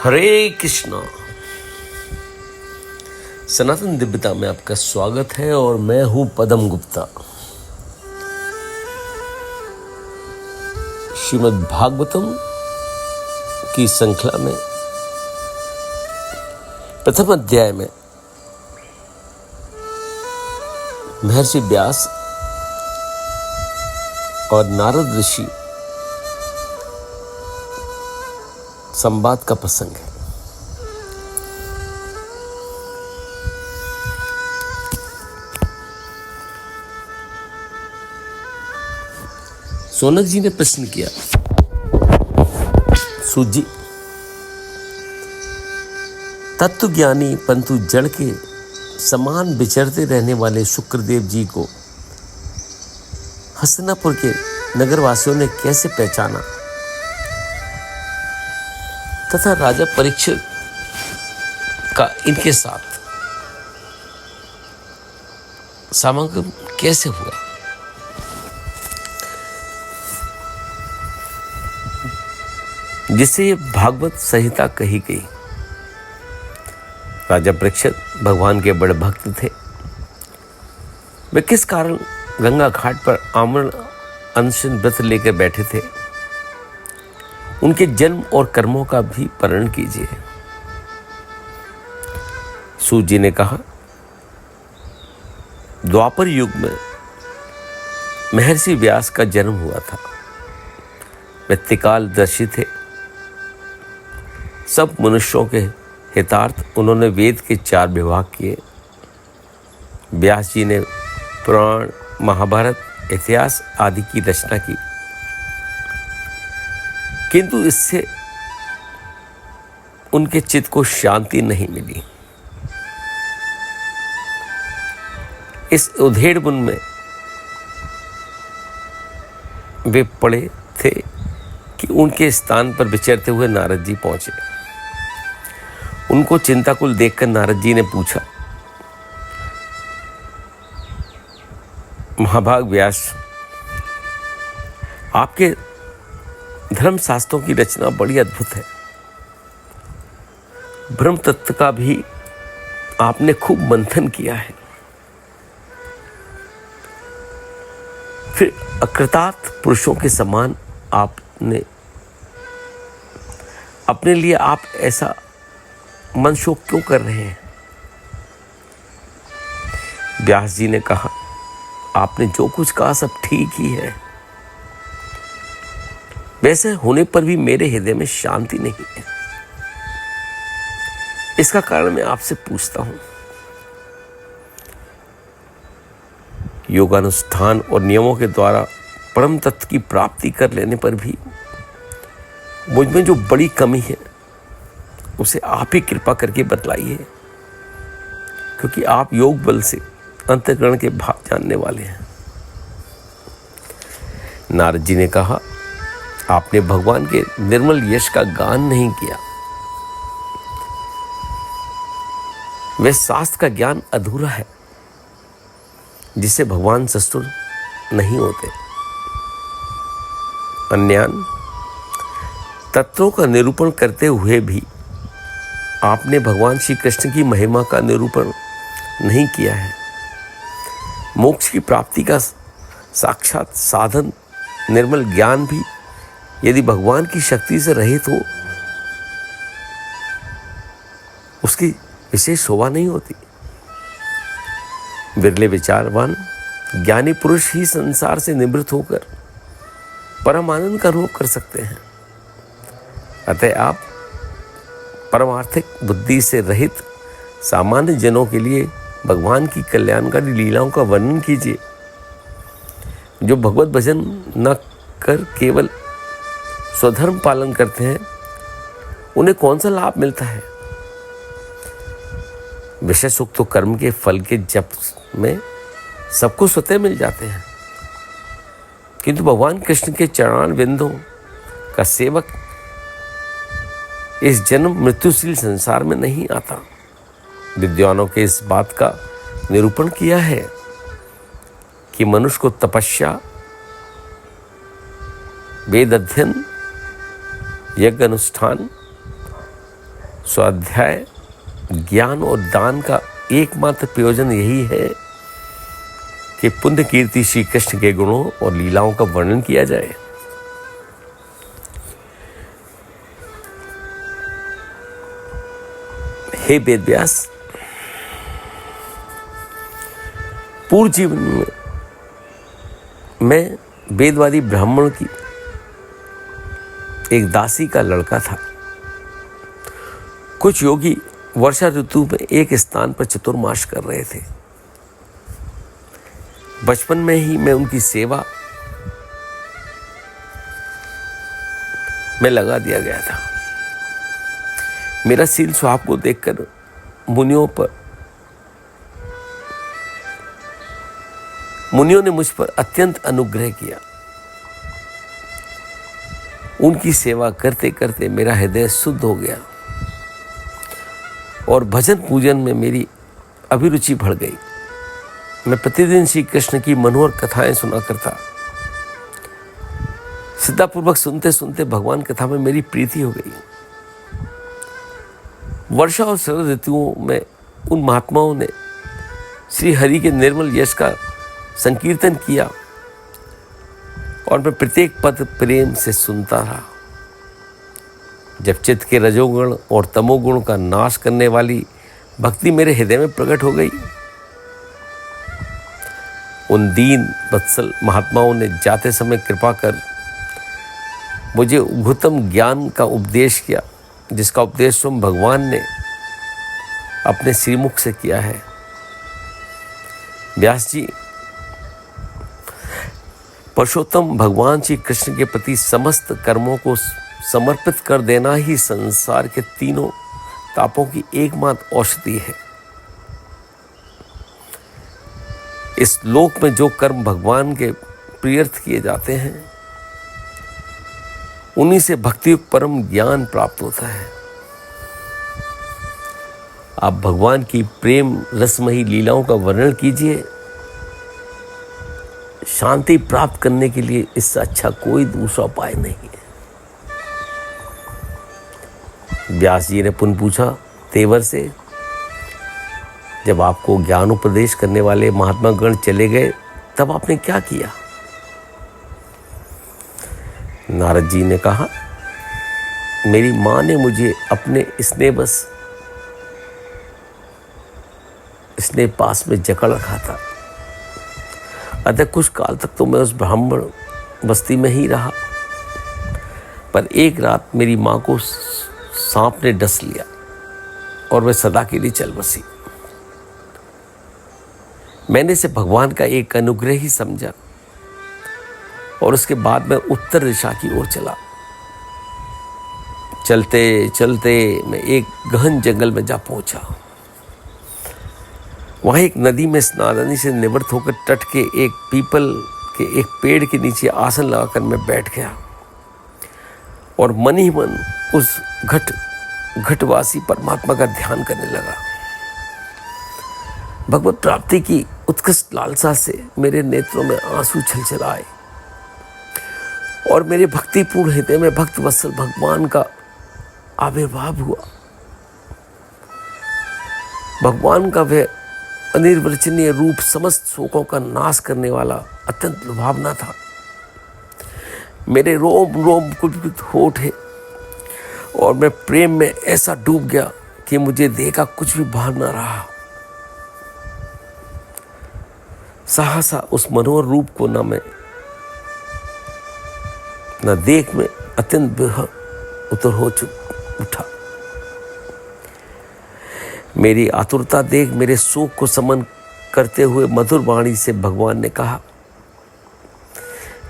हरे कृष्णा। सनातन दिव्यता में आपका स्वागत है और मैं हूं पदम गुप्ता। श्रीमद् भागवतम की श्रृंखला में प्रथम अध्याय में महर्षि व्यास और नारद ऋषि संवाद का प्रसंग है। सोनक जी ने प्रश्न किया, सूत जी, तत्व ज्ञानी परंतु जड़ के समान विचरते रहने वाले शुक्रदेव जी को हस्तिनापुर के नगरवासियों ने कैसे पहचाना तथा राजा परीक्षित का इनके साथ समागम कैसे हुआ। जिससे ये भागवत संहिता कही गई। राजा परीक्षित भगवान के बड़े भक्त थे। वे किस कारण गंगा घाट पर आमरण अनशन व्रत लेकर बैठे थे, उनके जन्म और कर्मों का भी वर्णन कीजिए। सूत जी ने कहा, द्वापर युग में महर्षि व्यास का जन्म हुआ था। वे त्रिकालदर्शी थे। सब मनुष्यों के हितार्थ उन्होंने वेद के 4 विभाग किए। व्यास जी ने पुराण, महाभारत, इतिहास आदि की रचना की, किंतु इससे उनके चित्त को शांति नहीं मिली। इस उधेड़ बुन में वे पड़े थे कि उनके स्थान पर विचरते हुए नारद जी पहुंचे। उनको चिंताकुल देखकर नारद जी ने पूछा, महाभाग व्यास, आपके धर्म शास्त्रों की रचना बड़ी अद्भुत है। ब्रह्म तत्व का भी आपने खूब मंथन किया है। फिर अकृतार्थ पुरुषों के समान आपने अपने लिए आप ऐसा मन शोक क्यों कर रहे हैं। व्यास जी ने कहा, आपने जो कुछ कहा सब ठीक ही है। वैसे होने पर भी मेरे हृदय में शांति नहीं है। इसका कारण मैं आपसे पूछता हूं। योगानुष्ठान और नियमों के द्वारा परम तत्व की प्राप्ति कर लेने पर भी मुझ में जो बड़ी कमी है उसे आप ही कृपा करके बतलाइए, क्योंकि आप योग बल से अंतःकरण के भाव जानने वाले हैं। नारद जी ने कहा, आपने भगवान के निर्मल यश का गान नहीं किया। वह शास्त्र का ज्ञान अधूरा है जिससे भगवान सस्तुर नहीं होते। अन्यान तत्वों का निरूपण करते हुए भी आपने भगवान श्री कृष्ण की महिमा का निरूपण नहीं किया है। मोक्ष की प्राप्ति का साक्षात साधन निर्मल ज्ञान भी यदि भगवान की शक्ति से रहित हो, उसकी विशेष शोभा नहीं होती। बिरले विचारवान ज्ञानी पुरुष ही संसार से निवृत्त होकर परम आनंद का अनुभव कर सकते हैं। अतः आप परमार्थिक बुद्धि से रहित सामान्य जनों के लिए भगवान की कल्याणकारी लीलाओं का वर्णन कीजिए। जो भगवत भजन न कर केवल स्वधर्म पालन करते हैं, उन्हें कौन सा लाभ मिलता है। विषय सुख तो कर्म के फल के जप में सबको स्वतः मिल जाते हैं, किंतु भगवान कृष्ण के चरण बिंदों का सेवक इस जन्म मृत्युशील संसार में नहीं आता। विद्वानों के इस बात का निरूपण किया है कि मनुष्य को तपस्या, वेद अध्ययन, यज्ञ अनुष्ठान स्वाध्याय, ज्ञान और दान का एकमात्र प्रयोजन यही है कि पुण्य कीर्ति श्री कृष्ण के गुणों और लीलाओं का वर्णन किया जाए। हे वेदव्यास, पूर्व जीवन में मैं वेदवादी ब्राह्मण की एक दासी का लड़का था। कुछ योगी वर्षा ऋतु में एक स्थान पर चतुर्मास कर रहे थे। बचपन में ही मैं उनकी सेवा में लगा दिया गया था। मेरा शील स्वभाव को देखकर मुनियों ने मुझ पर अत्यंत अनुग्रह किया। उनकी सेवा करते करते मेरा हृदय शुद्ध हो गया और भजन पूजन में मेरी अभिरुचि बढ़ गई। मैं प्रतिदिन श्री कृष्ण की मनोहर कथाएं सुना करता। श्रद्धापूर्वक सुनते सुनते भगवान कथा में मेरी प्रीति हो गई। वर्षा और शरद ऋतुओं में उन महात्माओं ने श्री हरि के निर्मल यश का संकीर्तन किया और मैं प्रत्येक पद प्रेम से सुनता रहा। जब चित्त के रजोगुण और तमोगुण का नाश करने वाली भक्ति मेरे हृदय में प्रकट हो गई, उन दीन वत्सल महात्माओं ने जाते समय कृपा कर मुझे उद्धतम ज्ञान का उपदेश किया, जिसका उपदेश स्वयं भगवान ने अपने श्रीमुख से किया है। व्यास जी, पुरुषोत्तम भगवान श्री कृष्ण के प्रति समस्त कर्मों को समर्पित कर देना ही संसार के तीनों तापों की एकमात्र औषधि है। इस लोक में जो कर्म भगवान के प्रियर्थ किए जाते हैं, उन्हीं से भक्ति परम ज्ञान प्राप्त होता है। आप भगवान की प्रेम रसमयी लीलाओं का वर्णन कीजिए। शांति प्राप्त करने के लिए इससे अच्छा कोई दूसरा उपाय नहीं है। व्यास जी ने पुनः पूछा तेवर से, जब आपको ज्ञानोपदेश करने वाले महात्मा गण चले गए तब आपने क्या किया? नारद जी ने कहा, मेरी मां ने मुझे अपने स्नेह पास में जकड़ रखा था। अतः कुछ काल तक तो मैं उस ब्राह्मण बस्ती में ही रहा, पर एक रात मेरी मां को सांप ने डस लिया और वह सदा के लिए चल बसी। मैंने इसे भगवान का एक अनुग्रह ही समझा और उसके बाद मैं उत्तर दिशा की ओर चला। चलते चलते मैं एक गहन जंगल में जा पहुंचा। वहां एक नदी में स्नान से निवृत्त होकर तट के एक पीपल के एक पेड़ के नीचे आसन लगाकर मैं बैठ गया और मन ही मन उस घटवासी परमात्मा का ध्यान करने लगा। भगवत प्राप्ति की उत्कृष्ट लालसा से मेरे नेत्रों में आंसू छलछलाए और मेरे भक्तिपूर्ण हृदय में भक्त वत्सल भगवान का आविर्भाव हुआ। भगवान का वह अनिर्वचनीय रूप समस्त शोकों का नाश करने वाला अत्यंत लुभावना था। मेरे रोम रोम कुलपित होठे और मैं प्रेम में ऐसा डूब गया कि मुझे देह का कुछ भी भान न रहा। सहसा उस मनोहर रूप को न देख में अत्यंत उतर हो उठा। मेरी आतुरता देख मेरे शोक को समन करते हुए मधुर वाणी से भगवान ने कहा,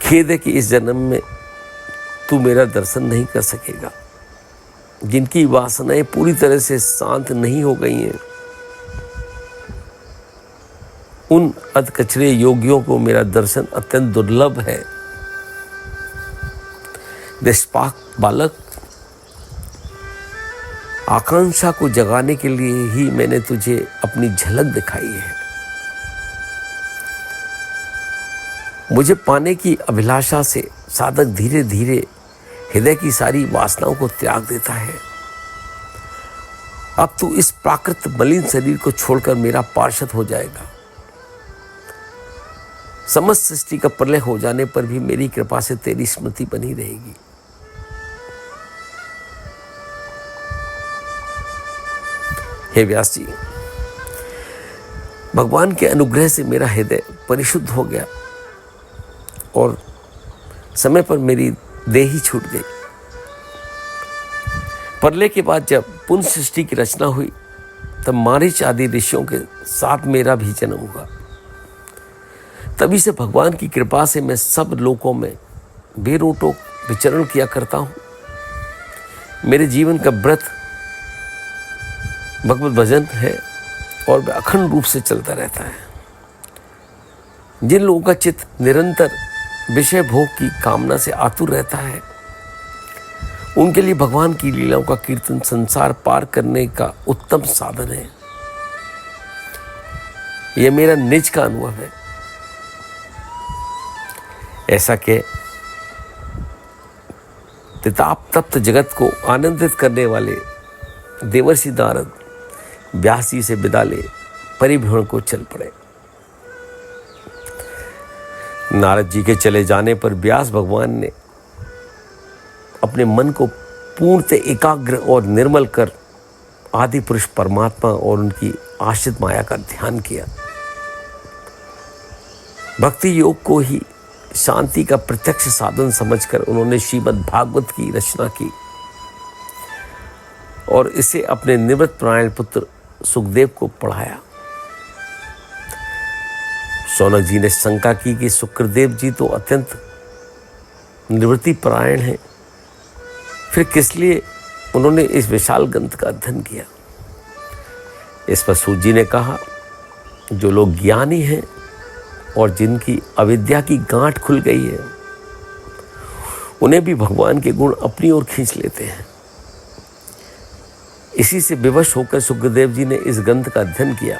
खेद है कि इस जन्म में तू मेरा दर्शन नहीं कर सकेगा। जिनकी वासनाएं पूरी तरह से शांत नहीं हो गई हैं, उन अधकचरे योगियों को मेरा दर्शन अत्यंत दुर्लभ है। निष्पाक बालक, आकांक्षा को जगाने के लिए ही मैंने तुझे अपनी झलक दिखाई है। मुझे पाने की अभिलाषा से साधक धीरे धीरे हृदय की सारी वासनाओं को त्याग देता है अब तू इस प्राकृत मलिन शरीर को छोड़कर मेरा पार्षद हो जाएगा। समस्त सृष्टि का प्रलय हो जाने पर भी मेरी कृपा से तेरी स्मृति बनी रहेगी। हे व्यास जी, भगवान के अनुग्रह से मेरा हृदय परिशुद्ध हो गया और समय पर मेरी देह ही छूट गई। प्रलय के बाद जब पुनः सृष्टि की रचना हुई तब मारीच आदि ऋषियों के साथ मेरा भी जन्म हुआ। तभी से भगवान की कृपा से मैं सब लोकों में बेरोक विचरण किया करता हूँ। मेरे जीवन का व्रत भगवत भजन है और वह अखंड रूप से चलता रहता है। जिन लोगों का चित्त निरंतर विषय भोग की कामना से आतुर रहता है, उनके लिए भगवान की लीलाओं का कीर्तन संसार पार करने का उत्तम साधन है। यह मेरा निज का अनुभव है। ऐसा कि तिताप तप्त जगत को आनंदित करने वाले देवर्षि नारद व्यास जी से विदा ले परिभ्रमण को चल पड़े। नारद जी के चले जाने पर व्यास भगवान ने अपने मन को पूर्णतः एकाग्र और निर्मल कर आदि पुरुष परमात्मा और उनकी आश्रित माया का ध्यान किया। भक्ति योग को ही शांति का प्रत्यक्ष साधन समझकर उन्होंने श्रीमद् भागवत की रचना की और इसे अपने निवृत्त परायण पुत्र सुखदेव को पढ़ाया। शौनक जी ने शंका की कि सुखदेव जी तो अत्यंत निवृत्ति परायण हैं, फिर किस लिए उन्होंने इस विशाल ग्रंथ का अध्ययन किया। इस पर सूत जी ने कहा, जो लोग ज्ञानी हैं और जिनकी अविद्या की गांठ खुल गई है, उन्हें भी भगवान के गुण अपनी ओर खींच लेते हैं। इसी से विवश होकर सुखदेव जी ने इस ग्रंथ का अध्ययन किया।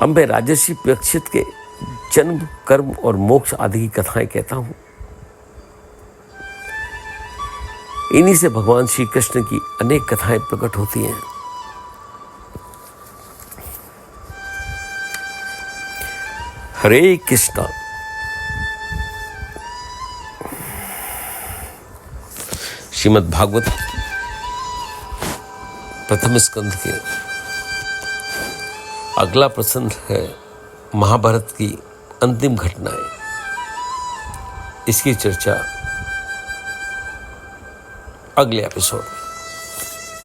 अब मैं राजर्षि परीक्षित के जन्म, कर्म और मोक्ष आदि की कथाएं कहता हूं। इन्हीं से भगवान श्री कृष्ण की अनेक कथाएं प्रकट होती हैं। हरे कृष्णा। श्रीमद् भागवत प्रथम स्कंध के अगला प्रसंग है महाभारत की अंतिम घटनाएं। इसकी चर्चा अगले एपिसोड में।